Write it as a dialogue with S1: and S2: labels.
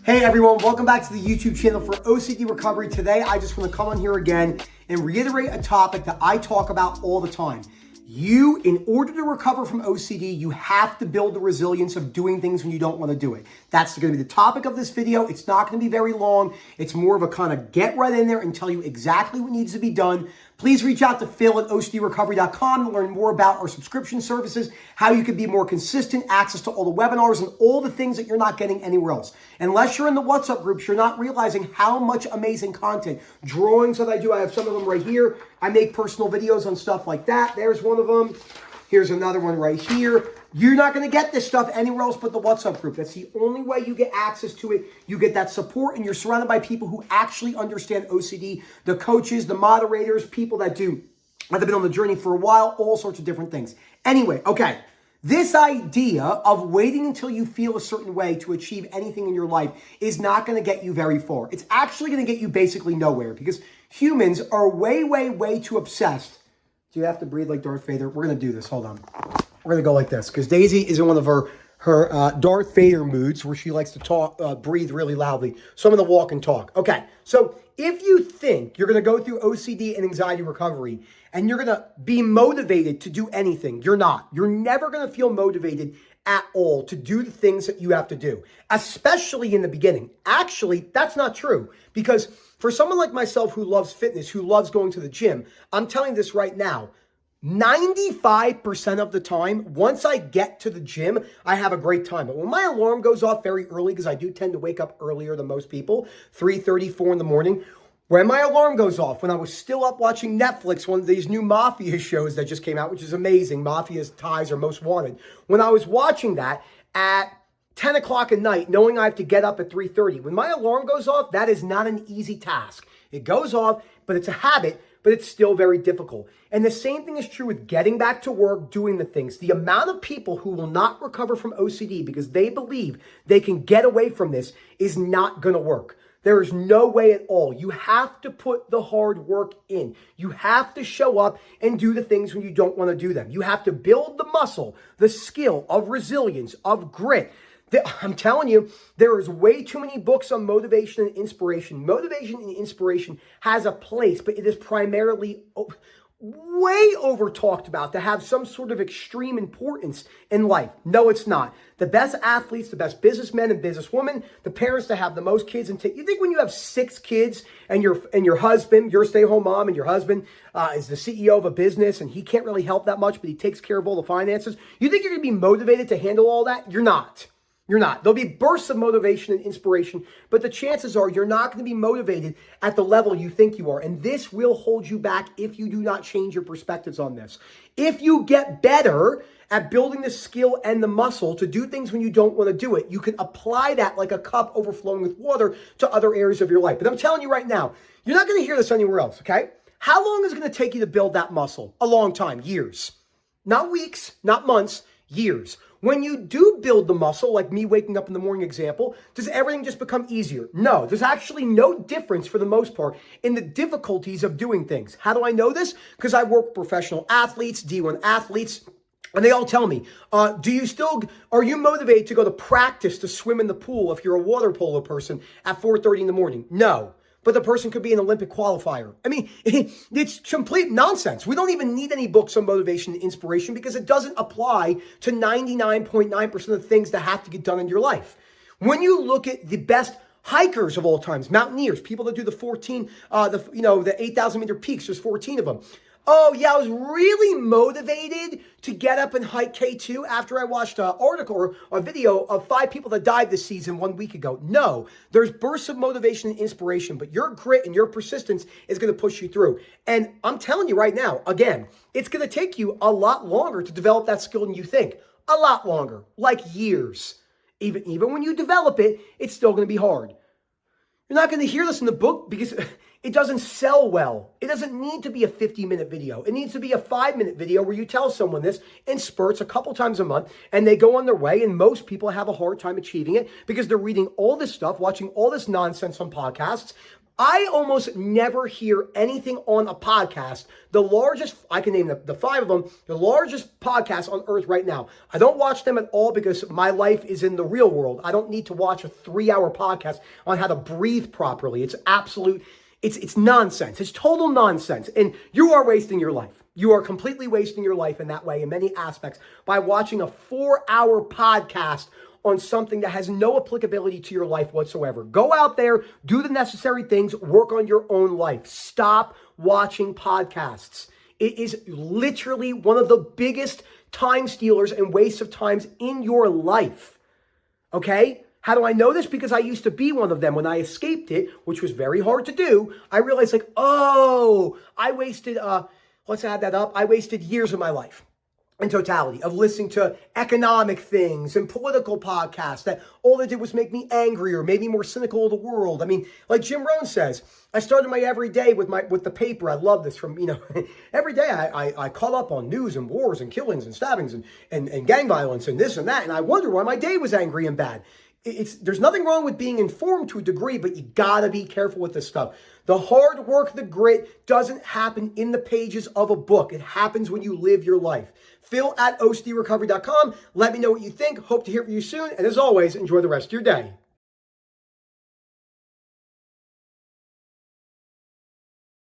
S1: Hey everyone, welcome back to the YouTube channel for OCD Recovery. Today, I just want to come on here again and reiterate a topic that I talk about all the time. In order to recover from OCD, you have to build the resilience of doing things when you don't want to do it. That's going to be the topic of this video. It's not going to be very long. It's more of a kind of get right in there and tell you exactly what needs to be done. Please reach out to Phil at OCDRecovery.com to learn more about our subscription services, how you can be more consistent, access to all the webinars, and all the things that you're not getting anywhere else. Unless you're in the WhatsApp groups, you're not realizing how much amazing content, drawings that I do. I have some of them right here. I make personal videos on stuff like that. There's one of them. Here's another one right here. You're not going to get this stuff anywhere else but the WhatsApp group. That's the only way you get access to it. You get that support, and you're surrounded by people who actually understand OCD, the coaches, the moderators, people that have been on the journey for a while, all sorts of different things. Anyway, okay. This idea of waiting until you feel a certain way to achieve anything in your life is not going to get you very far. It's actually going to get you basically nowhere because humans are way, way, way too obsessed. Do you have to breathe like Darth Vader? We're going to do this. Hold on. We're going to go like this because Daisy is in one of her Darth Vader moods where she likes to breathe really loudly. So I'm going to walk and talk. Okay. So if you think you're going to go through OCD and anxiety recovery and you're going to be motivated to do anything, you're not. You're never going to feel motivated at all to do the things that you have to do, especially in the beginning. Actually, that's not true because for someone like myself who loves fitness, who loves going to the gym, I'm telling you this right now, 95% of the time, once I get to the gym, I have a great time. But when my alarm goes off very early, because I do tend to wake up earlier than most people, 3:30, 4 in the morning, when my alarm goes off, when I was still up watching Netflix, one of these new Mafia shows that just came out, which is amazing, Mafia's Ties Are Most Wanted. When I was watching that at 10 o'clock at night, knowing I have to get up at 3:30, when my alarm goes off, that is not an easy task. It goes off, but it's a habit, but it's still very difficult. And the same thing is true with getting back to work, doing the things. The amount of people who will not recover from OCD because they believe they can get away from this is not going to work. There is no way at all. You have to put the hard work in. You have to show up and do the things when you don't want to do them. You have to build the muscle, the skill of resilience, of grit. I'm telling you, there is way too many books on motivation and inspiration. Motivation and inspiration has a place, but it is primarily way over talked about to have some sort of extreme importance in life. No, it's not. The best athletes, the best businessmen and businesswomen, the parents that have the most kids. And you think when you have 6 kids and your husband, you're a stay-at-home mom, and your husband is the CEO of a business and he can't really help that much, but he takes care of all the finances. You think you're going to be motivated to handle all that? You're not. You're not. There'll be bursts of motivation and inspiration, but the chances are you're not going to be motivated at the level you think you are. And this will hold you back if you do not change your perspectives on this. If you get better at building the skill and the muscle to do things when you don't want to do it, you can apply that like a cup overflowing with water to other areas of your life. But I'm telling you right now, you're not going to hear this anywhere else, okay? How long is it going to take you to build that muscle? A long time, years. Not weeks, not months, years. When you do build the muscle, like me waking up in the morning example, does everything just become easier? No, there's actually no difference for the most part in the difficulties of doing things. How do I know this? Because I work with professional athletes, D1 athletes, and they all tell me, are you motivated to go to practice to swim in the pool if you're a water polo person at 4:30 in the morning? No. But the person could be an Olympic qualifier. I mean, it's complete nonsense. We don't even need any books on motivation and inspiration because it doesn't apply to 99.9% of the things that have to get done in your life. When you look at the best hikers of all times, mountaineers, people that do the 8,000 meter peaks, there's 14 of them. Oh, yeah, I was really motivated to get up and hike K2 after I watched an article or a video of 5 people that died this season 1 week ago. No, there's bursts of motivation and inspiration, but your grit and your persistence is going to push you through. And I'm telling you right now, again, it's going to take you a lot longer to develop that skill than you think. A lot longer, like years. Even when you develop it, it's still going to be hard. You're not going to hear this in the book because it doesn't sell well. It doesn't need to be a 50-minute video. It needs to be a 5-minute video where you tell someone this in spurts a couple times a month and they go on their way, and most people have a hard time achieving it because they're reading all this stuff, watching all this nonsense on podcasts, I almost never hear anything on a podcast. The largest, I can name the five of them, the largest podcast on earth right now. I don't watch them at all because my life is in the real world. I don't need to watch a 3-hour podcast on how to breathe properly. It's absolute, it's nonsense. It's total nonsense. And you are wasting your life. You are completely wasting your life in that way in many aspects by watching a 4-hour podcast on something that has no applicability to your life whatsoever. Go out there, do the necessary things, work on your own life. Stop watching podcasts. It is literally one of the biggest time stealers and wastes of times in your life. Okay? How do I know this? Because I used to be one of them. When I escaped it, which was very hard to do, I realized I wasted, let's add that up. I wasted years of my life in totality of listening to economic things and political podcasts that all they did was make me angrier, made me more cynical of the world. I mean, like Jim Rohn says, I started my every day with the paper. I love this from, every day I caught up on news and wars and killings and stabbings and gang violence and this and that. And I wonder why my day was angry and bad. There's nothing wrong with being informed to a degree, but you gotta be careful with this stuff. The hard work, the grit doesn't happen in the pages of a book. It happens when you live your life. Phil@ostrecovery.com. Let me know what you think. Hope to hear from you soon. And as always, enjoy the rest of your day.